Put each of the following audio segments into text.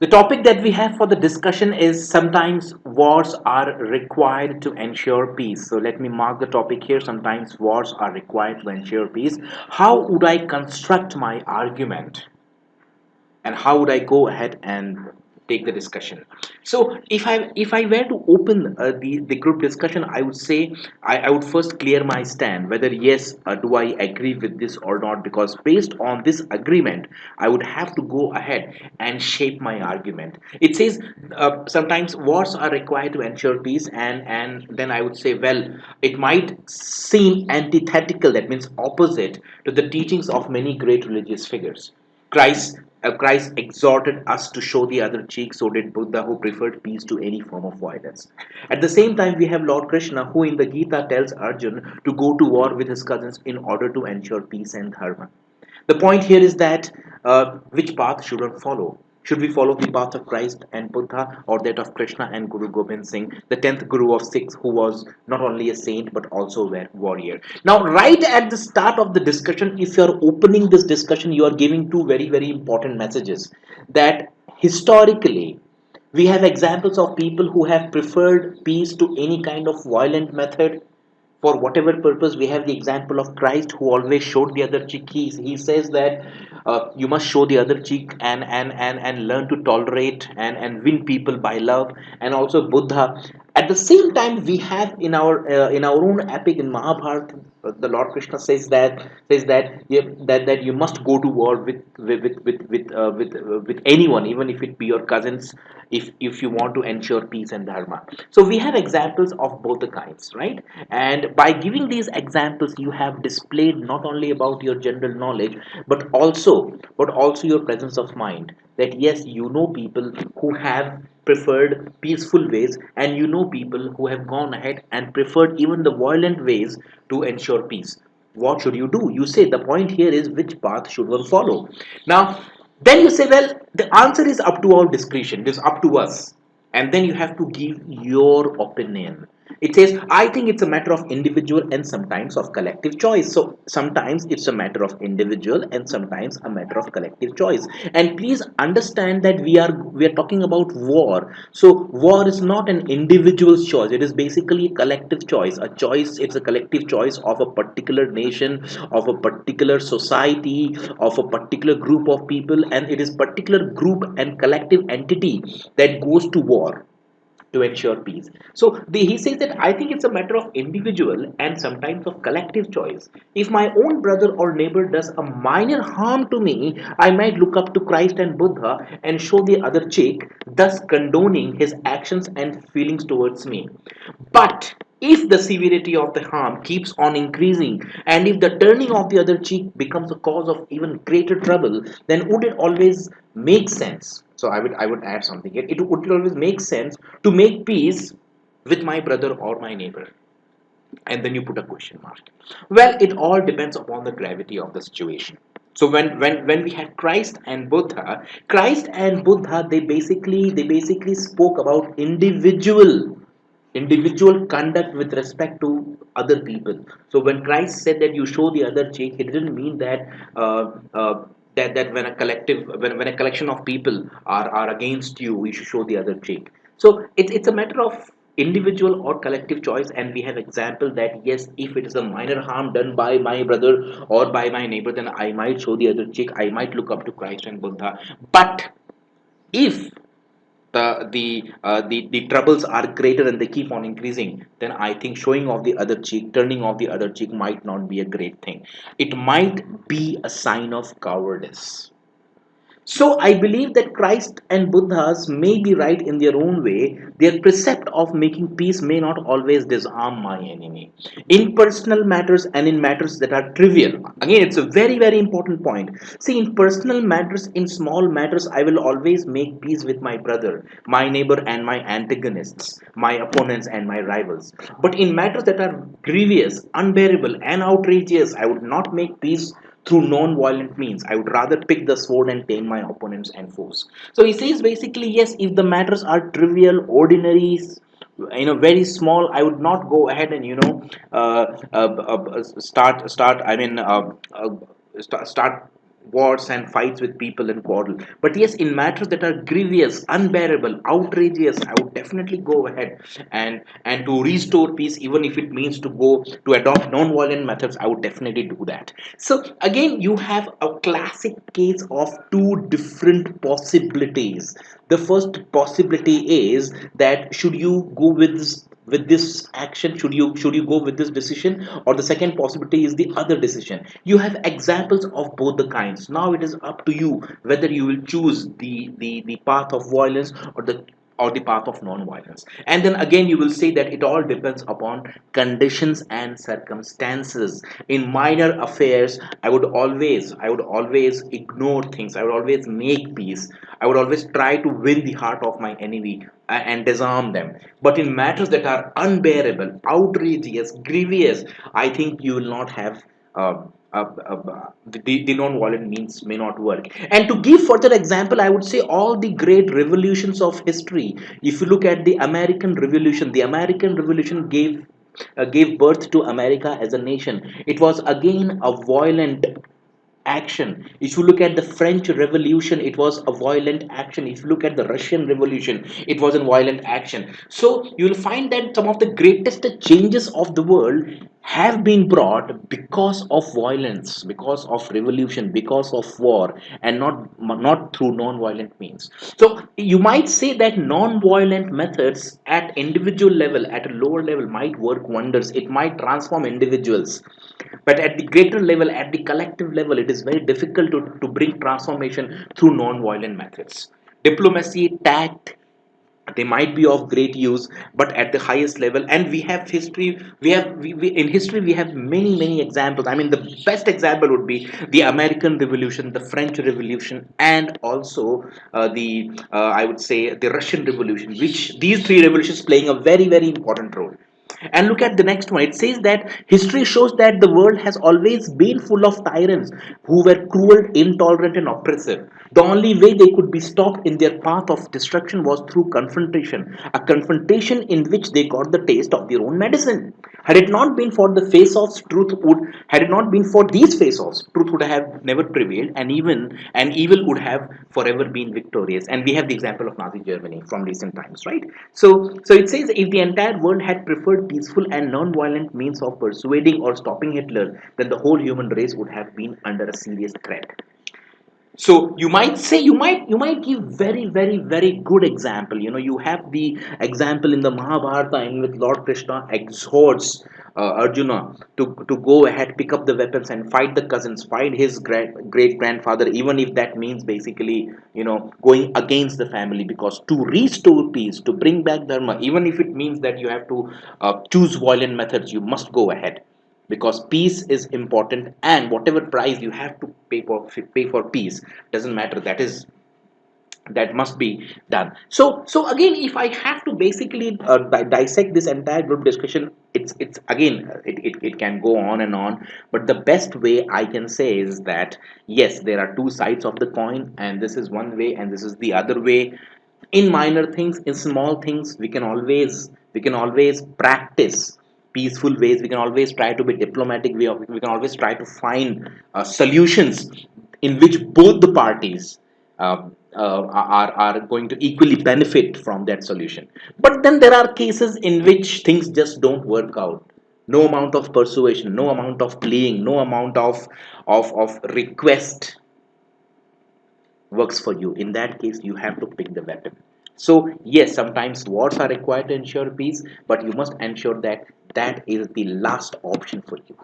The topic that we have for the discussion is sometimes wars are required to ensure peace. So let me mark the topic here. Sometimes wars are required to ensure peace. How would I construct my argument? And how would I go ahead and take the discussion? So if I were to open the group discussion, I would say I would first clear my stand whether yes, do I agree with this or not, because based on this agreement I would have to go ahead and shape my argument. It says sometimes wars are required to ensure peace, and then I would say, well, it might seem antithetical, that means opposite to the teachings of many great religious figures. Christ exhorted us to show the other cheek, so did Buddha, who preferred peace to any form of violence. At the same time, we have Lord Krishna, who in the Gita tells Arjuna to go to war with his cousins in order to ensure peace and dharma. The point here is that which path should one follow? Should we follow the path of Christ and Buddha, or that of Krishna and Guru Gobind Singh, the 10th Guru of Sikhs, who was not only a saint but also a warrior? Now, right at the start of the discussion, if you are opening this discussion, you are giving two very, very important messages. That historically, we have examples of people who have preferred peace to any kind of violent method for whatever purpose. We have the example of Christ, who always showed the other cheek. He says that you must show the other cheek, and learn to tolerate and win people by love. And also Buddha. At the same time, we have in our own epic in Mahabharata, the Lord Krishna says that that you must go to war with anyone, even if it be your cousins, if you want to ensure peace and dharma. So we have examples of both the kinds, right? And by giving these examples, you have displayed not only about your general knowledge, but also your presence of mind, that yes, you know people who have preferred peaceful ways, and you know people who have gone ahead and preferred even the violent ways to ensure peace. What should you do? You say the point here is which path should one follow. Now, then you say, well, the answer is up to our discretion, it is up to us, and then you have to give your opinion. It says, I think it's a matter of individual and sometimes of collective choice. So sometimes it's a matter of individual and sometimes a matter of collective choice. And please understand that we are talking about war. So war is not an individual's choice. It is basically a collective choice. A choice, it's a collective choice of a particular nation, of a particular society, of a particular group of people, and it is particular group and collective entity that goes to war to ensure peace. So he says that I think it's a matter of individual and sometimes of collective choice. If my own brother or neighbor does a minor harm to me, I might look up to Christ and Buddha and show the other cheek, thus condoning his actions and feelings towards me. But if the severity of the harm keeps on increasing, and if the turning of the other cheek becomes a cause of even greater trouble, then would it always make sense? So I would add something here. It would always make sense to make peace with my brother or my neighbor. And then you put a question mark. Well, it all depends upon the gravity of the situation. So when we had Christ and Buddha, they basically spoke about individual conduct with respect to other people. So when Christ said that you show the other cheek, he didn't mean that that when a collection of people are against you, you should show the other cheek. So it's a matter of individual or collective choice, and we have example that yes, if it is a minor harm done by my brother or by my neighbor, then I might show the other cheek, I might look up to Christ and Buddha. But if the troubles are greater and they keep on increasing, then I think showing off the other cheek, turning off the other cheek might not be a great thing. It might be a sign of cowardice. So I believe that Christ and Buddhas may be right in their own way. Their precept of making peace may not always disarm my enemy. In personal matters and in matters that are trivial. Again, it's a very, very important point. See, in personal matters, in small matters, I will always make peace with my brother, my neighbor, and my antagonists, my opponents, and my rivals. But in matters that are grievous, unbearable, and outrageous, I would not make peace through non-violent means. I would rather pick the sword and tame my opponents and foes. So he says basically, yes, if the matters are trivial, ordinary, very small, I would not go ahead and start. I mean, start wars and fights with people and quarrel. But yes, in matters that are grievous, unbearable, outrageous, I would definitely go ahead and to restore peace, even if it means to go to adopt non-violent methods, I would definitely do that. So again, you have a classic case of two different possibilities. The first possibility is that should you go with this action, should you go with this decision, or the second possibility is the other decision. You have examples of both the kinds. Now it is up to you whether you will choose the path of violence or the path of non-violence. And then again, you will say that it all depends upon conditions and circumstances. In minor affairs, I would always ignore things. I would always make peace. I would always try to win the heart of my enemy and disarm them. But in matters that are unbearable, outrageous, grievous, I think you will not have the non-violent means may not work. And to give further example, I would say all the great revolutions of history. If you look at the American Revolution gave birth to America as a nation. It was again a violent action. If you look at the French Revolution, it was a violent action. If you look at the Russian Revolution, it was a violent action. So you'll find that some of the greatest changes of the world have been brought because of violence, because of revolution, because of war, and not through non-violent means. So you might say that non-violent methods at individual level, at a lower level, might work wonders. It might transform individuals, but at the greater level, at the collective level, it is very difficult to bring transformation through non-violent methods. Diplomacy, tact, they might be of great use, but at the highest level. And we have history, in history we have many examples. I mean, the best example would be the American Revolution, the French Revolution, and also the I would say the Russian Revolution, which these three revolutions playing a very important role. And look at the next one. It says that history shows that the world has always been full of tyrants who were cruel, intolerant, and oppressive. The only way they could be stopped in their path of destruction was through confrontation, a confrontation in which they got the taste of their own medicine. Had it not been for the face-offs, had it not been for these face-offs, truth would have never prevailed, and evil would have forever been victorious. And we have the example of Nazi Germany from recent times, right? So it says if the entire world had preferred peaceful and non-violent means of persuading or stopping Hitler, then the whole human race would have been under a serious threat. So you might say, you might give very good example. You have the example in the Mahabharata in which Lord Krishna exhorts Arjuna to go ahead, pick up the weapons and fight the cousins, fight his great grandfather, even if that means basically going against the family, because to restore peace, to bring back dharma, even if it means that you have to choose violent methods, you must go ahead, because peace is important, and whatever price you have to pay for peace doesn't matter. That must be done. So again, if I have to basically dissect this entire group discussion, it's again, it can go on and on, but the best way I can say is that yes, there are two sides of the coin, and this is one way and this is the other way. In minor things, in small things, we can always practice peaceful ways. We can always try to be diplomatic. We can always try to find solutions in which both the parties are going to equally benefit from that solution. But then there are cases in which things just don't work out. No amount of persuasion, no amount of pleading, no amount of request works for you. In that case, you have to pick the weapon. So yes, sometimes wars are required to ensure peace, but you must ensure that that is the last option for you.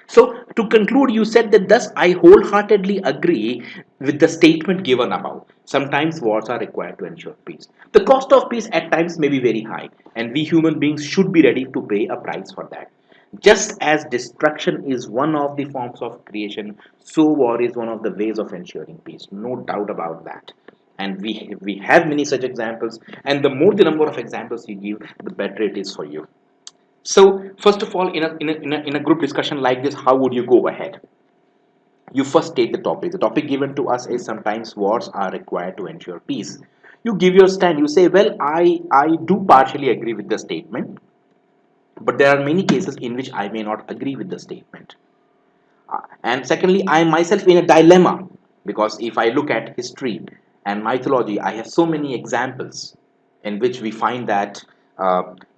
So to conclude, you said that thus I wholeheartedly agree with the statement given above. Sometimes wars are required to ensure peace. The cost of peace at times may be very high, and we human beings should be ready to pay a price for that. Just as destruction is one of the forms of creation, so war is one of the ways of ensuring peace. No doubt about that. And we have many such examples, and the more the number of examples you give, the better it is for you. So first of all, in a group discussion like this, how would you go ahead? You first state the topic. The topic given to us is sometimes wars are required to ensure peace. You give your stand. You say, well, I do partially agree with the statement, but there are many cases in which I may not agree with the statement. And secondly, I am myself in a dilemma. Because if I look at history and mythology, I have so many examples in which we find that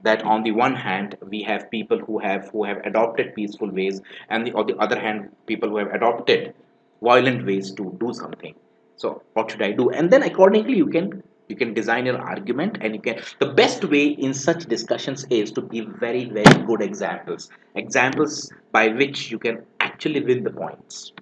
that on the one hand we have people who have adopted peaceful ways, and on the other hand people who have adopted violent ways to do something. So what should I do? And then accordingly you can design your argument, and you can, the best way in such discussions is to give very very good examples by which you can actually win the points.